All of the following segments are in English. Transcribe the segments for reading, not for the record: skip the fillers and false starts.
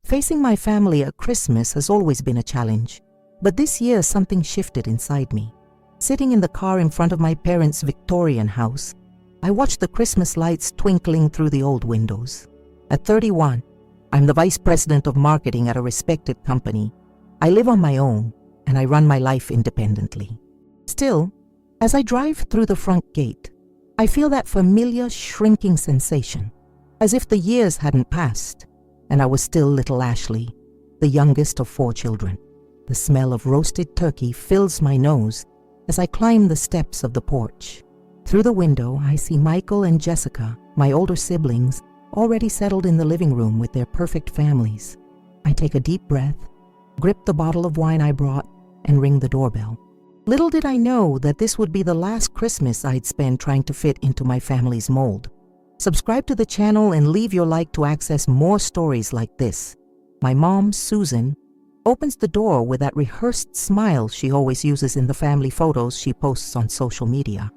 Facing my family at Christmas has always been a challenge, but this year something shifted inside me. Sitting in the car in front of my parents' Victorian house, I watched the Christmas lights twinkling through the old windows. At 31, I'm the vice president of marketing at a respected company. I live on my own, and I run my life independently. Still, as I drive through the front gate, I feel that familiar shrinking sensation, as if the years hadn't passed, and I was still little Ashley, the youngest of 4 children. The smell of roasted turkey fills my nose as I climb the steps of the porch. Through the window, I see Michael and Jessica, my older siblings, already settled in the living room with their perfect families. I take a deep breath, grip the bottle of wine I brought, and ring the doorbell. Little did I know that this would be the last Christmas I'd spend trying to fit into my family's mold. Subscribe to the channel and leave your like to access more stories like this. My mom, Susan, opens the door with that rehearsed smile she always uses in the family photos she posts on social media.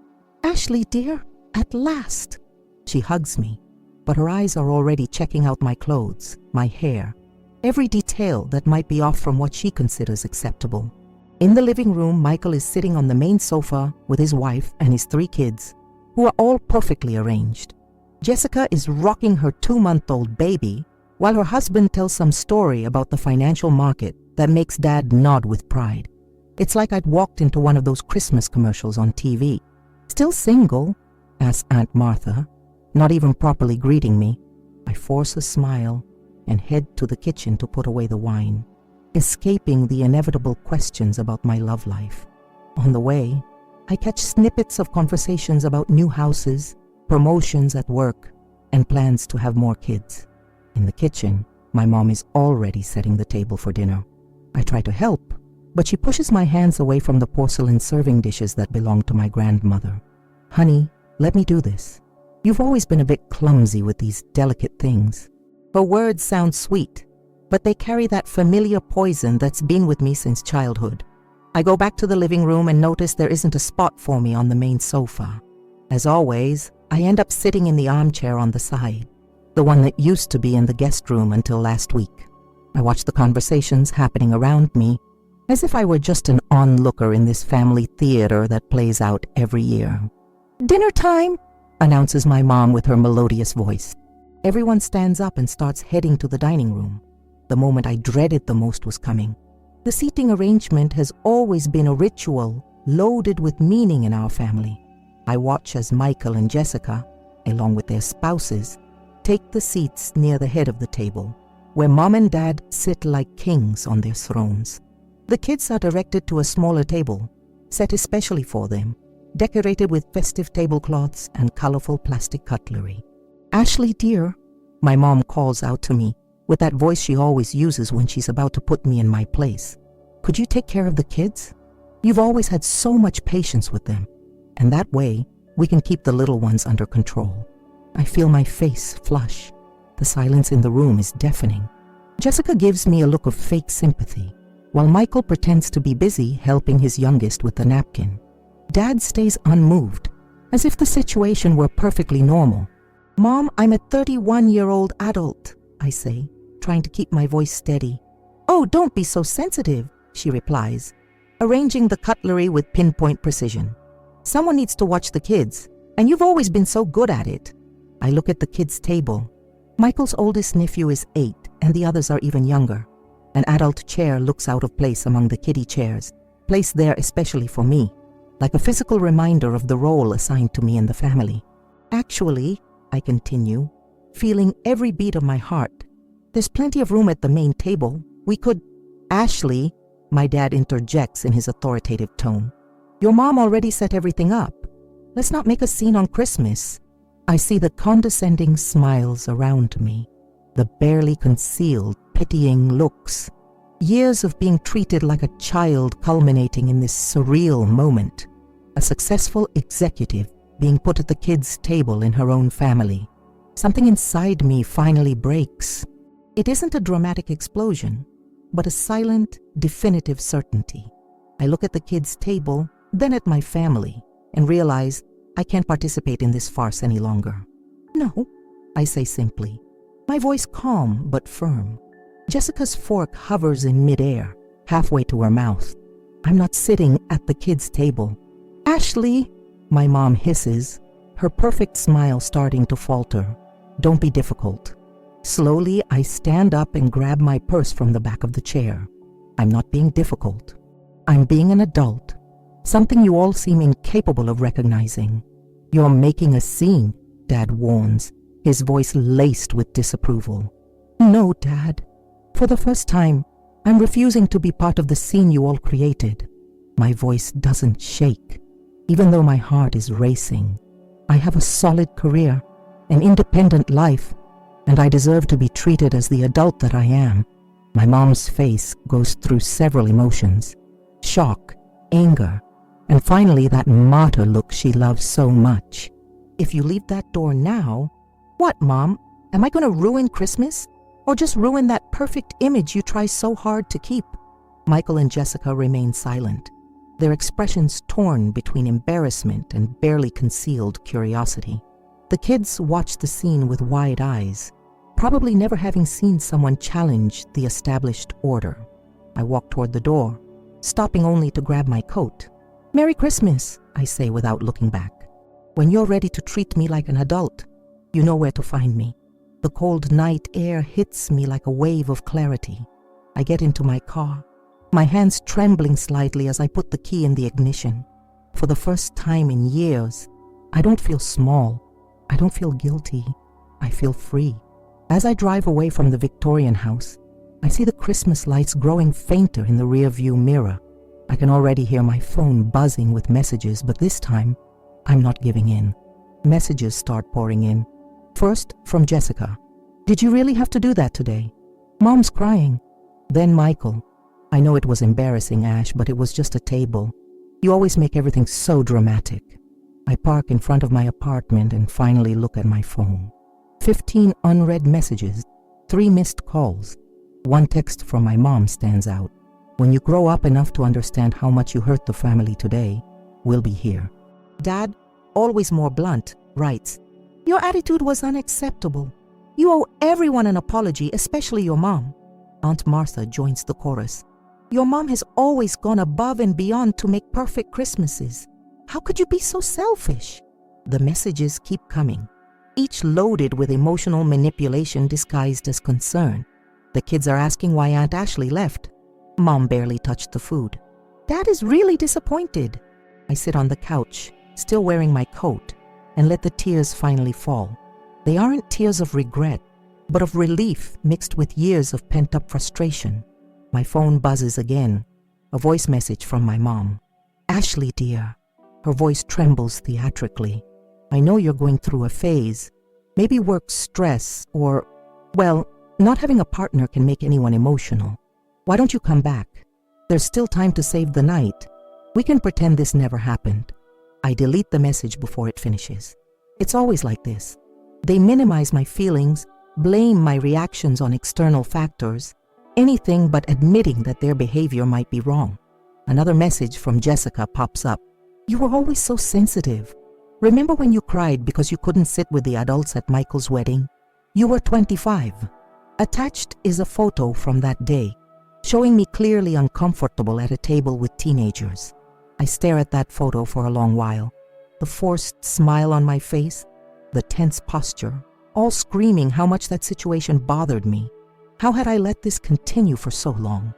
"Ashley, dear, at last." She hugs me, but her eyes are already checking out my clothes, my hair, every detail that might be off from what she considers acceptable. In the living room, Michael is sitting on the main sofa with his wife and his 3 kids, who are all perfectly arranged. Jessica is rocking her 2-month-old baby, while her husband tells some story about the financial market that makes Dad nod with pride. It's like I'd walked into one of those Christmas commercials on TV. "Still single?" asks Aunt Martha, not even properly greeting me. I force a smile and head to the kitchen to put away the wine, escaping the inevitable questions about my love life. On the way, I catch snippets of conversations about new houses, promotions at work, and plans to have more kids. In the kitchen, my mom is already setting the table for dinner. I try to help, but she pushes my hands away from the porcelain serving dishes that belong to my grandmother. "Honey, let me do this. You've always been a bit clumsy with these delicate things." Her words sound sweet, but they carry that familiar poison that's been with me since childhood. I go back to the living room and notice there isn't a spot for me on the main sofa. As always, I end up sitting in the armchair on the side, the one that used to be in the guest room until last week. I watch the conversations happening around me as if I were just an onlooker in this family theater that plays out every year. "Dinner time," announces my mom with her melodious voice. Everyone stands up and starts heading to the dining room. The moment I dreaded the most was coming. The seating arrangement has always been a ritual loaded with meaning in our family. I watch as Michael and Jessica, along with their spouses, take the seats near the head of the table, where Mom and Dad sit like kings on their thrones. The kids are directed to a smaller table, set especially for them, decorated with festive tablecloths and colorful plastic cutlery. "Ashley, dear," my mom calls out to me with that voice she always uses when she's about to put me in my place. "Could you take care of the kids? You've always had so much patience with them, and that way we can keep the little ones under control." I feel my face flush. The silence in the room is deafening. Jessica gives me a look of fake sympathy, while Michael pretends to be busy helping his youngest with the napkin. Dad stays unmoved, as if the situation were perfectly normal. "Mom, I'm a 31-year-old adult," I say, trying to keep my voice steady. "Oh, don't be so sensitive," she replies, arranging the cutlery with pinpoint precision. "Someone needs to watch the kids, and you've always been so good at it." I look at the kids' table. Michael's oldest nephew is 8, and the others are even younger. An adult chair looks out of place among the kiddie chairs, placed there especially for me, like a physical reminder of the role assigned to me in the family. "Actually," I continue, feeling every beat of my heart, "there's plenty of room at the main table. We could—" "Ashley," my dad interjects in his authoritative tone, "your mom already set everything up. Let's not make a scene on Christmas." I see the condescending smiles around me, the barely concealed, pitying looks. Years of being treated like a child culminating in this surreal moment. A successful executive being put at the kids' table in her own family. Something inside me finally breaks. It isn't a dramatic explosion, but a silent, definitive certainty. I look at the kids' table, then at my family, and realize I can't participate in this farce any longer. "No," I say simply, my voice calm but firm. Jessica's fork hovers in midair, halfway to her mouth. I'm not sitting at the kids' table. Ashley, my mom hisses, her perfect smile starting to falter. Don't be difficult. Slowly, I stand up and grab my purse from the back of the chair. I'm not being difficult. I'm being an adult, something you all seem incapable of recognizing. You're making a scene, Dad warns, his voice laced with disapproval. No, Dad. For the first time, I'm refusing to be part of the scene you all created. My voice doesn't shake, even though my heart is racing. I have a solid career, an independent life, and I deserve to be treated as the adult that I am. My mom's face goes through several emotions: shock, anger, and finally that martyr look she loves so much. If you leave that door now, what, Mom? Am I going to ruin Christmas? Or just ruin that perfect image you try so hard to keep? Michael and Jessica remain silent, their expressions torn between embarrassment and barely concealed curiosity. The kids watch the scene with wide eyes, probably never having seen someone challenge the established order. I walk toward the door, stopping only to grab my coat. Merry Christmas, I say without looking back. When you're ready to treat me like an adult, you know where to find me. The cold night air hits me like a wave of clarity. I get into my car, my hands trembling slightly as I put the key in the ignition. For the first time in years, I don't feel small. I don't feel guilty. I feel free. As I drive away from the Victorian house, I see the Christmas lights growing fainter in the rearview mirror. I can already hear my phone buzzing with messages, but this time, I'm not giving in. Messages start pouring in. First, from Jessica. Did you really have to do that today? Mom's crying. Then Michael. I know it was embarrassing, Ash, but it was just a table. You always make everything so dramatic. I park in front of my apartment and finally look at my phone. 15 unread messages, 3 missed calls. One text from my mom stands out. When you grow up enough to understand how much you hurt the family today, we'll be here. Dad, always more blunt, writes, your attitude was unacceptable. You owe everyone an apology, especially your mom. Aunt Martha joins the chorus. Your mom has always gone above and beyond to make perfect Christmases. How could you be so selfish? The messages keep coming, each loaded with emotional manipulation disguised as concern. The kids are asking why Aunt Ashley left. Mom barely touched the food. Dad is really disappointed. I sit on the couch, still wearing my coat, and let the tears finally fall. They aren't tears of regret, but of relief mixed with years of pent-up frustration. My phone buzzes again, a voice message from my mom. Ashley, dear. Her voice trembles theatrically. I know you're going through a phase, maybe work stress or, well, not having a partner can make anyone emotional. Why don't you come back? There's still time to save the night. We can pretend this never happened. I delete the message before it finishes. It's always like this. They minimize my feelings, blame my reactions on external factors, anything but admitting that their behavior might be wrong. Another message from Jessica pops up. You were always so sensitive. Remember when you cried because you couldn't sit with the adults at Michael's wedding? You were 25. Attached is a photo from that day, showing me clearly uncomfortable at a table with teenagers. I stare at that photo for a long while, the forced smile on my face, the tense posture, all screaming how much that situation bothered me. How had I let this continue for so long?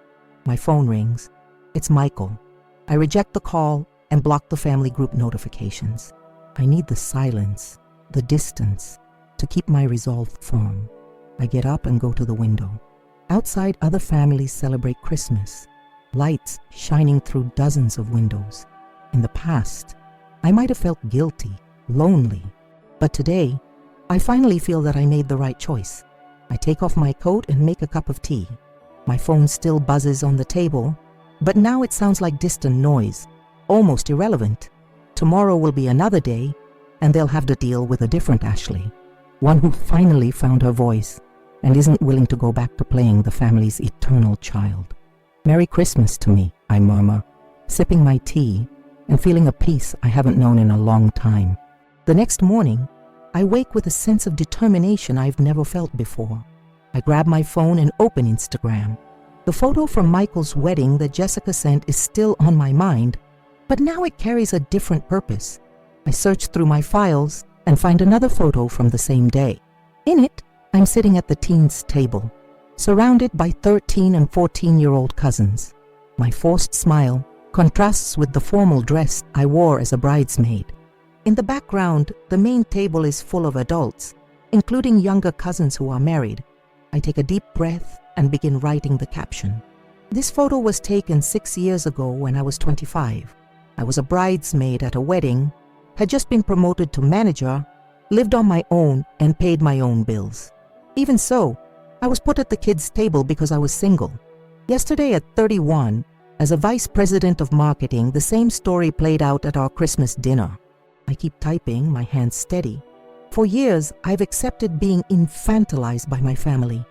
My phone rings. It's Michael. I reject the call and block the family group notifications. I need the silence, the distance, to keep my resolve firm. I get up and go to the window. Outside, other families celebrate Christmas, lights shining through dozens of windows. In the past, I might have felt guilty, lonely, but today, I finally feel that I made the right choice. I take off my coat and make a cup of tea. My phone still buzzes on the table, but now it sounds like distant noise, almost irrelevant. Tomorrow will be another day, and they'll have to deal with a different Ashley, one who finally found her voice and isn't willing to go back to playing the family's eternal child. Merry Christmas to me, I murmur, sipping my tea and feeling a peace I haven't known in a long time. The next morning, I wake with a sense of determination I've never felt before. I grab my phone and open Instagram. The photo from Michael's wedding that Jessica sent is still on my mind, but now it carries a different purpose. I search through my files and find another photo from the same day. In it, I'm sitting at the teens' table, surrounded by 13 and 14-year-old cousins. My forced smile contrasts with the formal dress I wore as a bridesmaid. In the background, the main table is full of adults, including younger cousins who are married. I take a deep breath and begin writing the caption. This photo was taken 6 years ago when I was 25. I was a bridesmaid at a wedding, had just been promoted to manager, lived on my own, and paid my own bills. Even so, I was put at the kids' table because I was single. Yesterday at 31, as a vice president of marketing, the same story played out at our Christmas dinner. I keep typing, my hands steady. For years, I've accepted being infantilized by my family.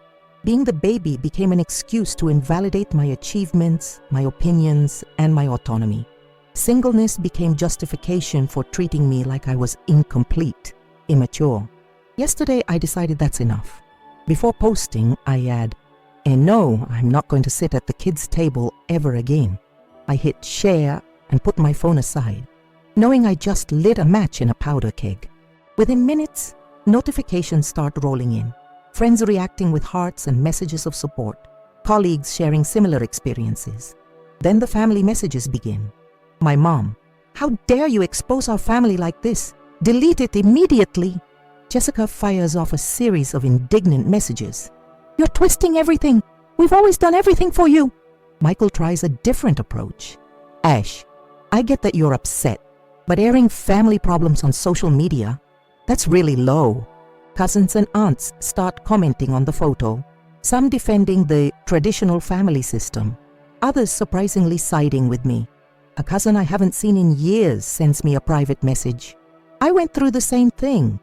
Being the baby became an excuse to invalidate my achievements, my opinions, and my autonomy. Singleness became justification for treating me like I was incomplete, immature. Yesterday, I decided that's enough. Before posting, I add, and no, I'm not going to sit at the kids' table ever again. I hit share and put my phone aside, knowing I just lit a match in a powder keg. Within minutes, notifications start rolling in. Friends reacting with hearts and messages of support. Colleagues sharing similar experiences. Then the family messages begin. My mom, "How dare you expose our family like this? Delete it immediately." Jessica fires off a series of indignant messages. "You're twisting everything. We've always done everything for you." Michael tries a different approach. "Ash, I get that you're upset, but airing family problems on social media, that's really low." Cousins and aunts start commenting on the photo, some defending the traditional family system, others surprisingly siding with me. A cousin I haven't seen in years sends me a private message. "I went through the same thing.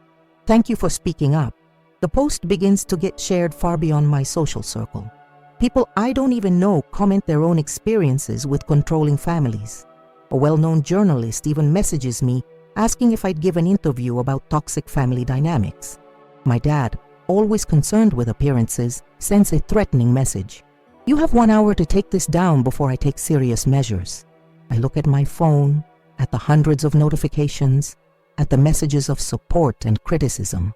Thank you for speaking up." The post begins to get shared far beyond my social circle. People I don't even know comment their own experiences with controlling families. A well-known journalist even messages me asking if I'd give an interview about toxic family dynamics. My dad, always concerned with appearances, sends a threatening message. "You have 1 hour to take this down before I take serious measures." I look at my phone, at the hundreds of notifications, at the messages of support and criticism.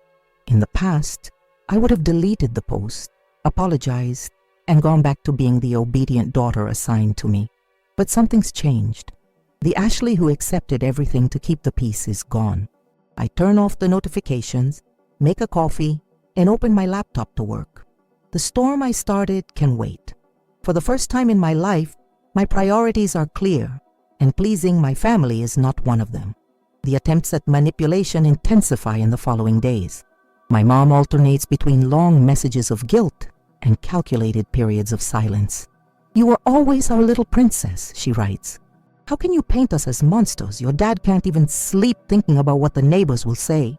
In the past, I would have deleted the post, apologized, and gone back to being the obedient daughter assigned to me. But something's changed. The Ashley who accepted everything to keep the peace is gone. I turn off the notifications, make a coffee, and open my laptop to work. The storm I started can wait. For the first time in my life, my priorities are clear, and pleasing my family is not one of them. The attempts at manipulation intensify in the following days. My mom alternates between long messages of guilt and calculated periods of silence. "You were always our little princess," she writes. "How can you paint us as monsters? Your dad can't even sleep thinking about what the neighbors will say."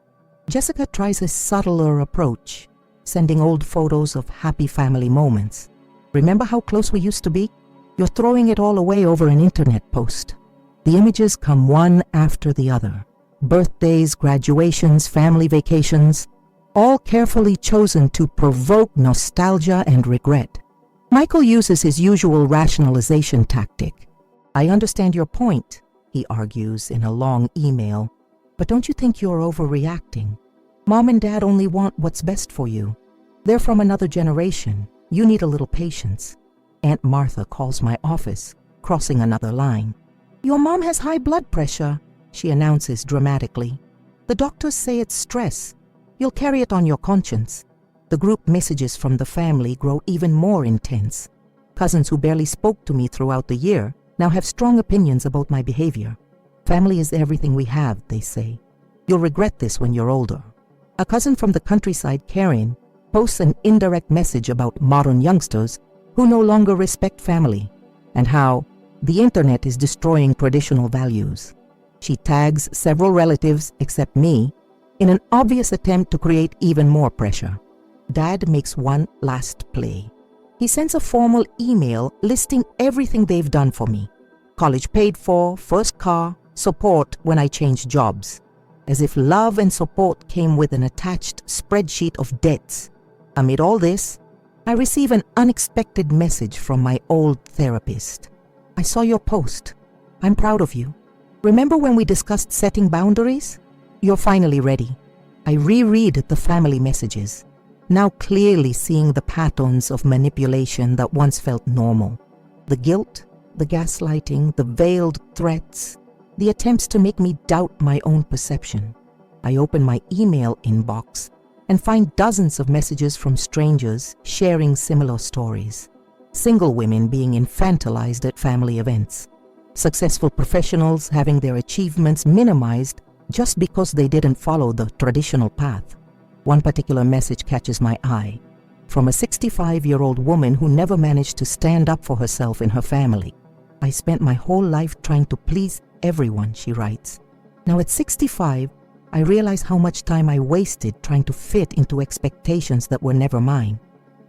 Jessica tries a subtler approach, sending old photos of happy family moments. "Remember how close we used to be? You're throwing it all away over an internet post." The images come one after the other. Birthdays, graduations, family vacations, all carefully chosen to provoke nostalgia and regret. Michael uses his usual rationalization tactic. "I understand your point," he argues in a long email, "but don't you think you're overreacting? Mom and Dad only want what's best for you. They're from another generation. You need a little patience." Aunt Martha calls my office, crossing another line. "Your mom has high blood pressure," she announces dramatically. "The doctors say it's stress. You'll carry it on your conscience." The group messages from the family grow even more intense. Cousins who barely spoke to me throughout the year now have strong opinions about my behavior. "Family is everything we have," they say. "You'll regret this when you're older." A cousin from the countryside, Karen, posts an indirect message about modern youngsters who no longer respect family and how the internet is destroying traditional values. She tags several relatives, except me, in an obvious attempt to create even more pressure. Dad makes one last play. He sends a formal email listing everything they've done for me. College paid for, first car, support when I changed jobs. As if love and support came with an attached spreadsheet of debts. Amid all this, I receive an unexpected message from my old therapist. I saw your post. I'm proud of you. Remember when we discussed setting boundaries? You're finally ready. I reread the family messages, now clearly seeing the patterns of manipulation that once felt normal. The guilt, the gaslighting, the veiled threats, the attempts to make me doubt my own perception. I open my email inbox and find dozens of messages from strangers sharing similar stories. Single women being infantilized at family events. Successful professionals having their achievements minimized just because they didn't follow the traditional path. One particular message catches my eye, from a 65-year-old woman who never managed to stand up for herself in her family. I spent my whole life trying to please everyone, she writes. Now at 65, I realize how much time I wasted trying to fit into expectations that were never mine.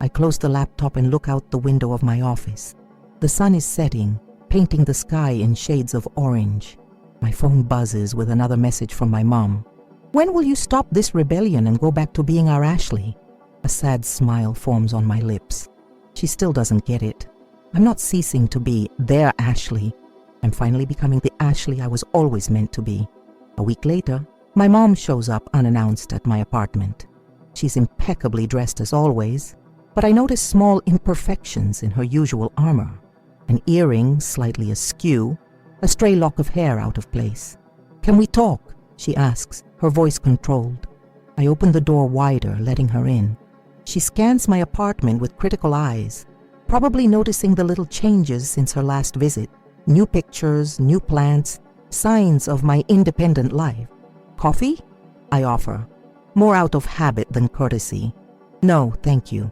I close the laptop and look out the window of my office. The sun is setting, painting the sky in shades of orange. My phone buzzes with another message from my mom. When will you stop this rebellion and go back to being our Ashley? A sad smile forms on my lips. She still doesn't get it. I'm not ceasing to be their Ashley. I'm finally becoming the Ashley I was always meant to be. A week later, my mom shows up unannounced at my apartment. She's impeccably dressed as always, but I notice small imperfections in her usual armor. An earring slightly askew, a stray lock of hair out of place. "Can we talk?" she asks, her voice controlled. I open the door wider, letting her in. She scans my apartment with critical eyes, probably noticing the little changes since her last visit. New pictures, new plants, signs of my independent life. "Coffee?" I offer, more out of habit than courtesy. "No, thank you."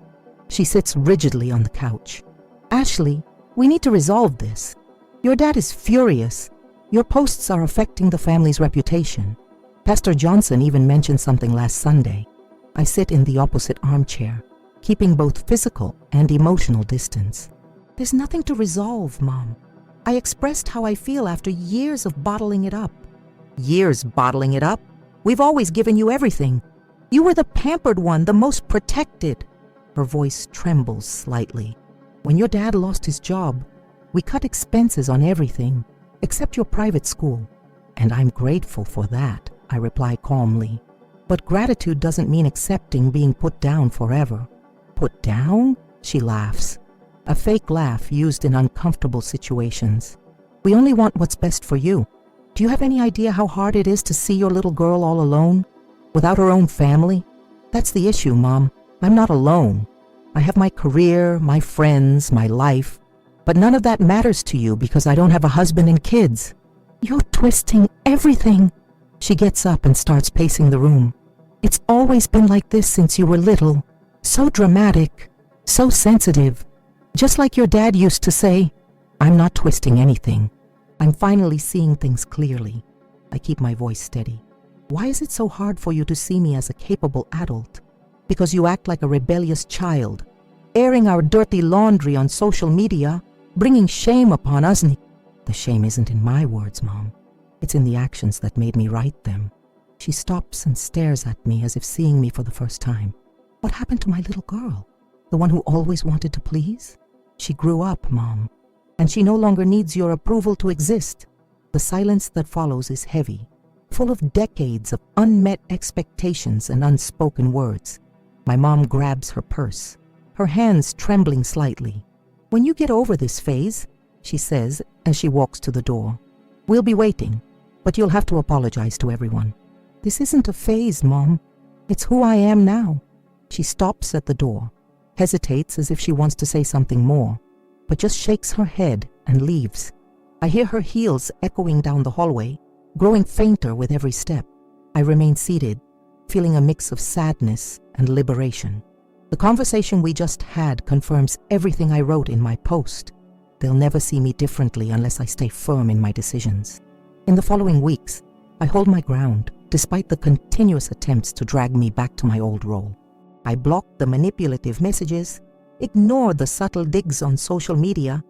She sits rigidly on the couch. "Ashley, we need to resolve this. Your dad is furious. Your posts are affecting the family's reputation. Pastor Johnson even mentioned something last Sunday." I sit in the opposite armchair, keeping both physical and emotional distance. "There's nothing to resolve, Mom. I expressed how I feel after years of bottling it up." "Years bottling it up? We've always given you everything. You were the pampered one, the most protected." Her voice trembles slightly. "When your dad lost his job, we cut expenses on everything, except your private school. And I'm grateful for that," I reply calmly. "But gratitude doesn't mean accepting being put down forever." "Put down?" She laughs. A fake laugh used in uncomfortable situations. "We only want what's best for you. Do you have any idea how hard it is to see your little girl all alone, without her own family? That's the issue, Mom. I'm not alone. I have my career, my friends, my life, but none of that matters to you because I don't have a husband and kids." "You're twisting everything." She gets up and starts pacing the room. "It's always been like this since you were little. So dramatic, so sensitive. Just like your dad used to say." "I'm not twisting anything. I'm finally seeing things clearly." I keep my voice steady. "Why is it so hard for you to see me as a capable adult? Because you act like a rebellious child, airing our dirty laundry on social media, bringing shame upon us." "The shame isn't in my words, Mom. It's in the actions that made me write them." She stops and stares at me as if seeing me for the first time. "What happened to my little girl? The one who always wanted to please? She grew up, Mom, and she no longer needs your approval to exist." The silence that follows is heavy, full of decades of unmet expectations and unspoken words. My mom grabs her purse, her hands trembling slightly. "When you get over this phase," she says as she walks to the door, "we'll be waiting, but you'll have to apologize to everyone." "This isn't a phase, Mom. It's who I am now." She stops at the door, hesitates as if she wants to say something more, but just shakes her head and leaves. I hear her heels echoing down the hallway, growing fainter with every step. I remain seated, feeling a mix of sadness and liberation. The conversation we just had confirms everything I wrote in my post. They'll never see me differently unless I stay firm in my decisions. In the following weeks, I hold my ground, despite the continuous attempts to drag me back to my old role. I block the manipulative messages, ignore the subtle digs on social media,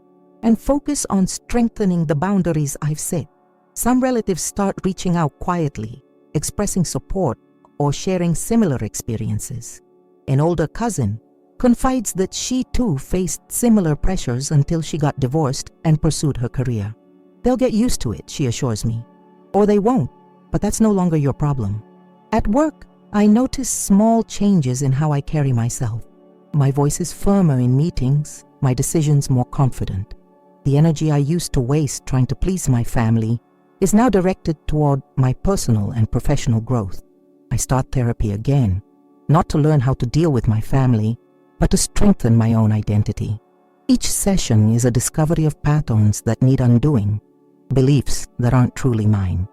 and focus on strengthening the boundaries I've set. Some relatives start reaching out quietly, expressing support or sharing similar experiences. An older cousin confides that she too faced similar pressures until she got divorced and pursued her career. They'll get used to it, she assures me. Or they won't, but that's no longer your problem. At work, I notice small changes in how I carry myself. My voice is firmer in meetings, my decisions more confident. The energy I used to waste trying to please my family is now directed toward my personal and professional growth. I start therapy again, not to learn how to deal with my family, but to strengthen my own identity. Each session is a discovery of patterns that need undoing, beliefs that aren't truly mine.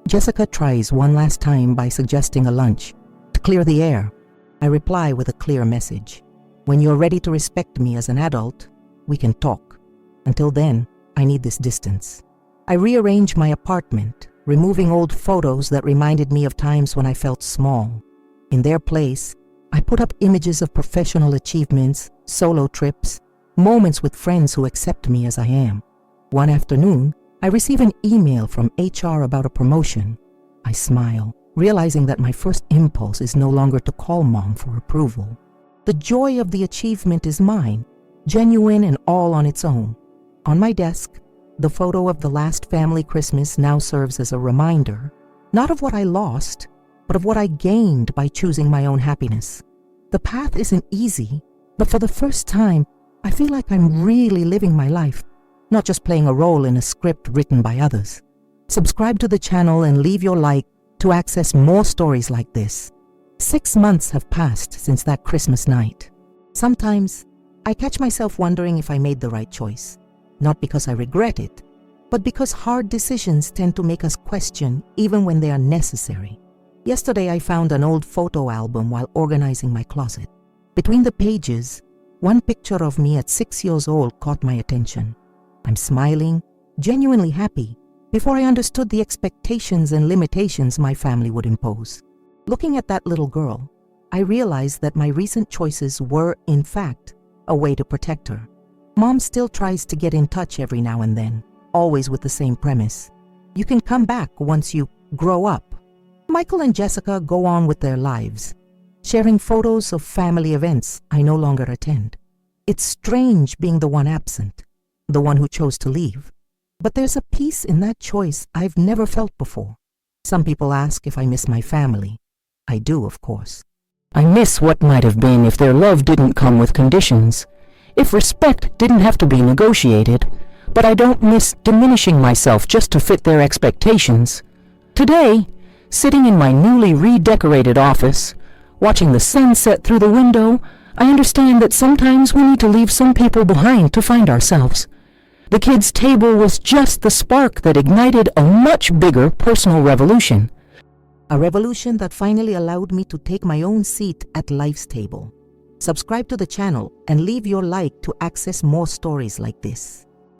Jessica tries one last time by suggesting a lunch to clear the air. I reply with a clear message. When you're ready to respect me as an adult, we can talk. Until then, I need this distance. I rearrange my apartment, removing old photos that reminded me of times when I felt small. In their place, I put up images of professional achievements, solo trips, moments with friends who accept me as I am. One afternoon, I receive an email from HR about a promotion. I smile, realizing that my first impulse is no longer to call Mom for approval. The joy of the achievement is mine, genuine and all on its own. On my desk, the photo of the last family Christmas now serves as a reminder, not of what I lost, but of what I gained by choosing my own happiness. The path isn't easy, but for the first time, I feel like I'm really living my life, not just playing a role in a script written by others. Subscribe to the channel and leave your like to access more stories like this. 6 months have passed since that Christmas night. Sometimes, I catch myself wondering if I made the right choice. Not because I regret it, but because hard decisions tend to make us question even when they are necessary. Yesterday I found an old photo album while organizing my closet. Between the pages, one picture of me at 6 years old caught my attention. I'm smiling, genuinely happy, before I understood the expectations and limitations my family would impose. Looking at that little girl, I realized that my recent choices were, in fact, a way to protect her. Mom still tries to get in touch every now and then, always with the same premise. You can come back once you grow up. Michael and Jessica go on with their lives, sharing photos of family events I no longer attend. It's strange being the one absent, the one who chose to leave. But there's a peace in that choice I've never felt before. Some people ask if I miss my family. I do, of course. I miss what might have been if their love didn't come with conditions, if respect didn't have to be negotiated, but I don't miss diminishing myself just to fit their expectations. Today, sitting in my newly redecorated office, watching the sunset through the window, I understand that sometimes we need to leave some people behind to find ourselves. The kids' table was just the spark that ignited a much bigger personal revolution. A revolution that finally allowed me to take my own seat at life's table. Subscribe to the channel and leave your like to access more stories like this.